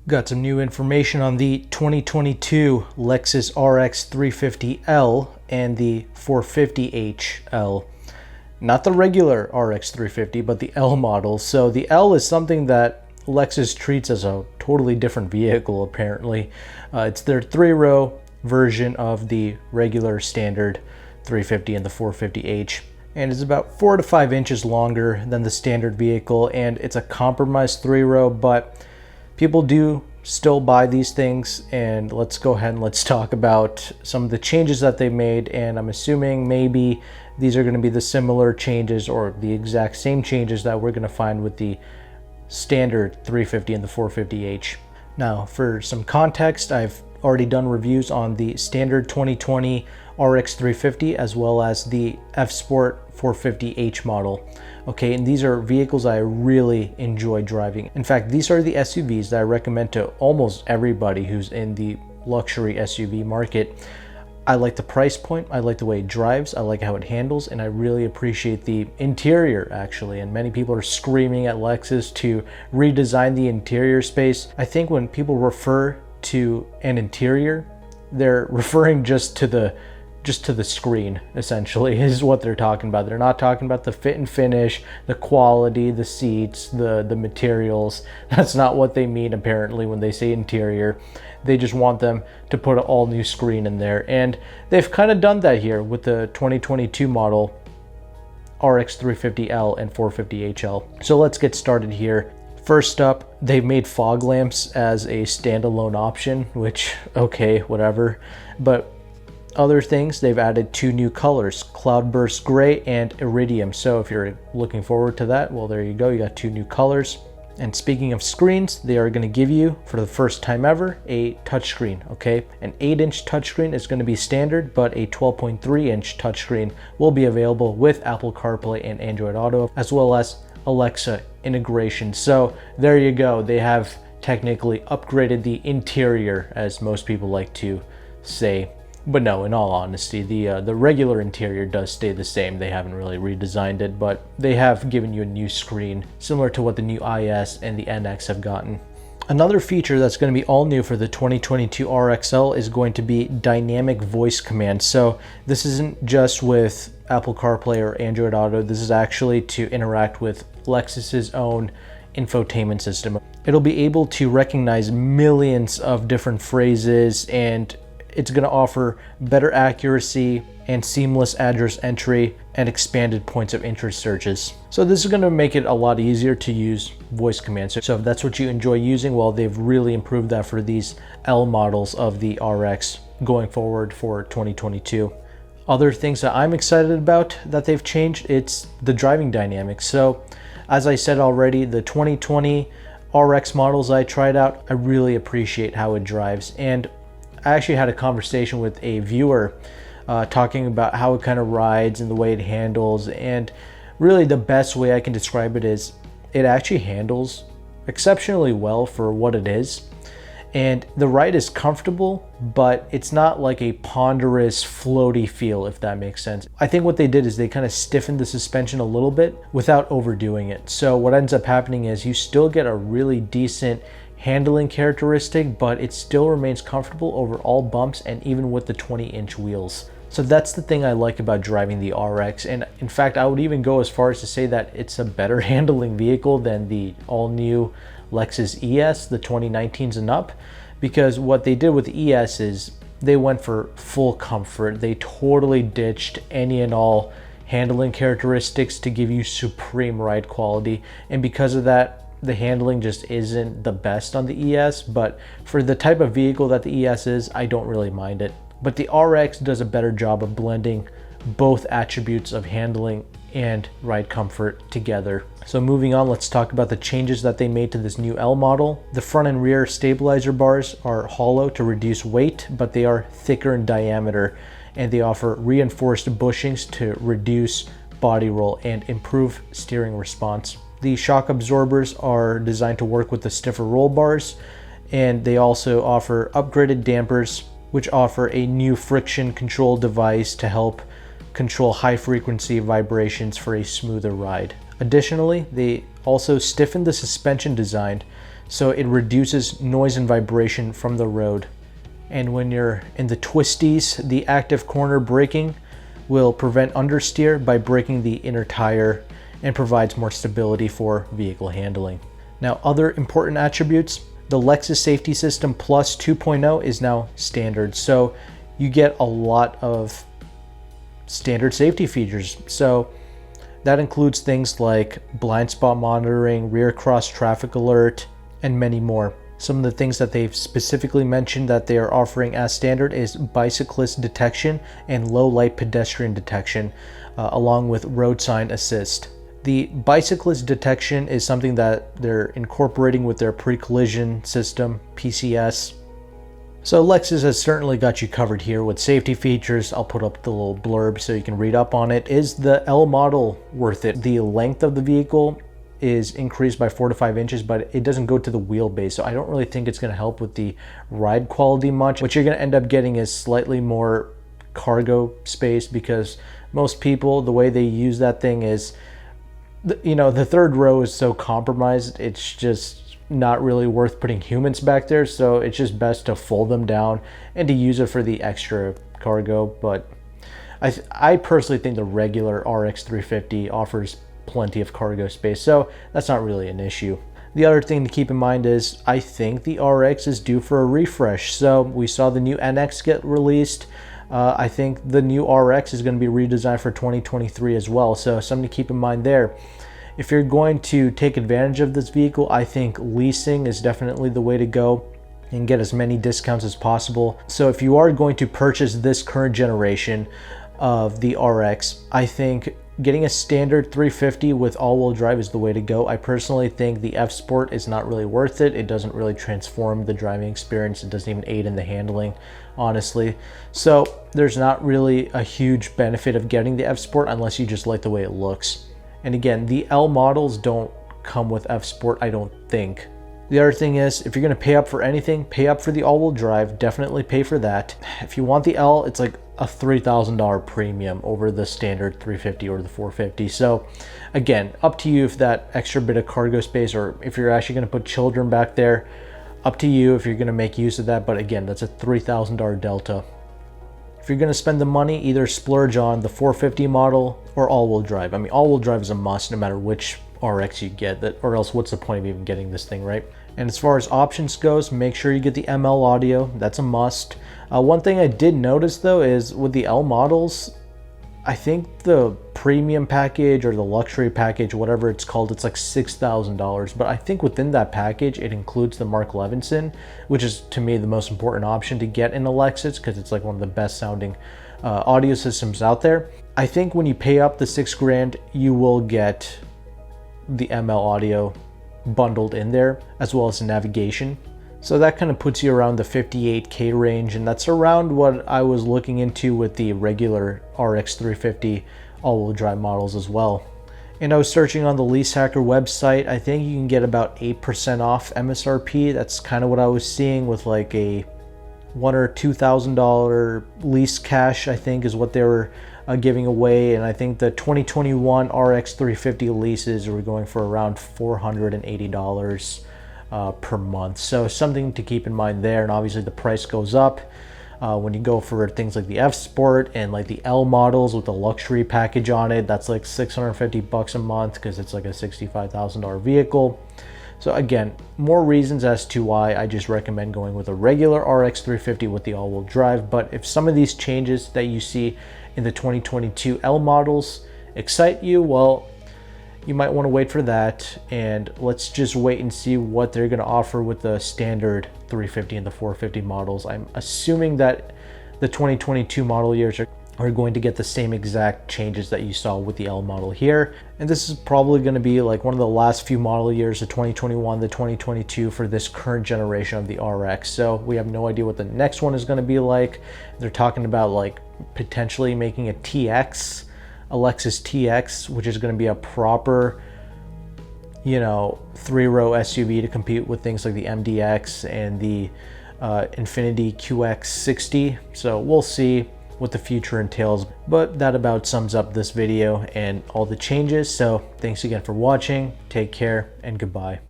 Got some new information on the 2022 Lexus RX 350L and the 450HL. Not the regular RX 350, but the L model. So the L is something that Lexus treats as a totally different vehicle, apparently. It's their three-row version of the regular standard 350 and the 450H. And it's about 4 to 5 inches longer than the standard vehicle, and it's a compromised three-row, but people do still buy these things. And let's go ahead and let's talk about some of the changes that they made. And I'm assuming maybe these are going to be the similar changes or the exact same changes that we're going to find with the standard 350 and the 450H. Now, for some context, I've already done reviews on the standard 2020 RX 350 as well as the F Sport 450H model. Okay, and these are vehicles I really enjoy driving. In fact, these are the SUVs that I recommend to almost everybody who's in the luxury SUV market. I like the price point, I like the way it drives, I like how it handles, and I really appreciate the interior actually. And many people are screaming at Lexus to redesign the interior space. I think when people refer to an interior, they're referring just to the screen, essentially, is what they're talking about. They're not talking about the fit and finish, the quality, the seats, the materials. That's not what they mean, apparently, when they say interior. They just want them to put an all-new screen in there. And they've kind of done that here with the 2022 model RX 350L and 450HL. So let's get started here. First up, they've made fog lamps as a standalone option, which, okay, whatever. But other things, they've added 2 new colors, Cloudburst Gray and Iridium. So if you're looking forward to that, well, there you go, you got 2 new colors. And speaking of screens, they are going to give you, for the first time ever, a touchscreen, okay? An 8-inch touchscreen is going to be standard, but a 12.3-inch touchscreen will be available with Apple CarPlay and Android Auto, as well as Alexa integration. So there you go, they have technically upgraded the interior, as most people like to say. But no, in all honesty, the regular interior does stay the same. They haven't really redesigned it, but they have given you a new screen, similar to what the new IS and the NX have gotten. Another feature that's going to be all new for the 2022 RXL is going to be dynamic voice commands. So this isn't just with Apple CarPlay or Android Auto. This is actually to interact with Lexus's own infotainment system. It'll be able to recognize millions of different phrases, and it's going to offer better accuracy and seamless address entry and expanded points of interest searches. So this is going to make it a lot easier to use voice commands. So if that's what you enjoy using, well, they've really improved that for these L models of the RX going forward for 2022. Other things that I'm excited about that they've changed, it's the driving dynamics. So as I said already, the 2020 RX models I tried out, I really appreciate how it drives. And I actually had a conversation with a viewer talking about how it kind of rides and the way it handles. And really the best way I can describe it is it actually handles exceptionally well for what it is. And the ride is comfortable, but it's not like a ponderous, floaty feel, if that makes sense. I think what they did is they kind of stiffened the suspension a little bit without overdoing it. So what ends up happening is you still get a really decent handling characteristic, but it still remains comfortable over all bumps and even with the 20-inch wheels. So that's the thing I like about driving the RX. And in fact, I would even go as far as to say that it's a better handling vehicle than the all-new Lexus ES, the 2019s and up, because what they did with the ES is they went for full comfort. They totally ditched any and all handling characteristics to give you supreme ride quality. And because of that, the handling just isn't the best on the ES, but for the type of vehicle that the ES is, I don't really mind it. But the RX does a better job of blending both attributes of handling and ride comfort together. So moving on, let's talk about the changes that they made to this new L model. The front and rear stabilizer bars are hollow to reduce weight, but they are thicker in diameter, and they offer reinforced bushings to reduce body roll and improve steering response. The shock absorbers are designed to work with the stiffer roll bars, and they also offer upgraded dampers, which offer a new friction control device to help control high frequency vibrations for a smoother ride. Additionally, they also stiffened the suspension design so it reduces noise and vibration from the road. And when you're in the twisties, the active corner braking will prevent understeer by braking the inner tire and provides more stability for vehicle handling. Now, other important attributes, the Lexus Safety System Plus 2.0 is now standard. So you get a lot of standard safety features. So that includes things like blind spot monitoring, rear cross traffic alert, and many more. Some of the things that they've specifically mentioned that they are offering as standard is bicyclist detection and low light pedestrian detection, along with road sign assist. The bicyclist detection is something that they're incorporating with their pre-collision system, PCS. So Lexus has certainly got you covered here with safety features. I'll put up the little blurb so you can read up on it. Is the L model worth it? The length of the vehicle is increased by 4 to 5 inches, but it doesn't go to the wheelbase. So I don't really think it's going to help with the ride quality much. What you're going to end up getting is slightly more cargo space, because most people, the way they use that thing is, the third row is so compromised, it's just not really worth putting humans back there. So it's just best to fold them down and to use it for the extra cargo. But I personally think the regular RX 350 offers plenty of cargo space, so that's not really an issue. The other thing to keep in mind is I think the RX is due for a refresh. So we saw the new NX get released. I think the new RX is going to be redesigned for 2023 as well, so something to keep in mind there. If you're going to take advantage of this vehicle, I think leasing is definitely the way to go and get as many discounts as possible. So if you are going to purchase this current generation of the RX, I think getting a standard 350 with all-wheel drive is the way to go. I personally think the F Sport is not really worth it. It doesn't really transform the driving experience. It doesn't even aid in the handling, honestly. So there's not really a huge benefit of getting the F Sport unless you just like the way it looks. And again, the L models don't come with F Sport, I don't think. The other thing is, if you're going to pay up for anything, pay up for the all-wheel drive. Definitely pay for that. If you want the L, it's like a $3,000 premium over the standard 350 or the 450. So again, up to you if that extra bit of cargo space, or if you're actually going to put children back there, up to you if you're going to make use of that. But again, that's a $3,000 delta. If you're going to spend the money, either splurge on the 450 model or all-wheel drive. I mean, all-wheel drive is a must no matter which RX you get, or else what's the point of even getting this thing, right? And as far as options goes, make sure you get the ML audio. That's a must. One thing I did notice though is with the L models, I think the premium package or the luxury package, whatever it's called, it's like $6,000. But I think within that package, it includes the Mark Levinson, which is to me the most important option to get in a Lexus, because it's like one of the best sounding audio systems out there. I think when you pay up the $6,000, you will get the ML audio bundled in there, as well as the navigation. So that kind of puts you around the $58K range, and that's around what I was looking into with the regular RX 350 all-wheel drive models as well. And I was searching on the Lease Hacker website. I think you can get about 8% off MSRP. That's kind of what I was seeing with like a $1,000 or $2,000 lease cash, I think is what they were giving away. And I think the 2021 RX 350 leases were going for around $480 per month. So something to keep in mind there. And obviously the price goes up when you go for things like the F Sport and like the L models with the luxury package on it. That's like $650 a month because it's like a $65,000 vehicle. So again, more reasons as to why I just recommend going with a regular RX 350 with the all-wheel drive. But if some of these changes that you see in the 2022 L models excite you, well, you might want to wait for that, and let's just wait and see what they're going to offer with the standard 350 and the 450 models. I'm assuming that the 2022 model years are going to get the same exact changes that you saw with the L model here. And this is probably going to be like one of the last few model years, the 2021, the 2022 for this current generation of the RX. So we have no idea what the next one is going to be like. They're talking about like potentially making a TX, a Lexus TX, which is going to be a proper, you know, 3-row SUV to compete with things like the MDX and the Infiniti QX60. So we'll see what the future entails, but that about sums up this video and all the changes. So thanks again for watching, take care, and goodbye.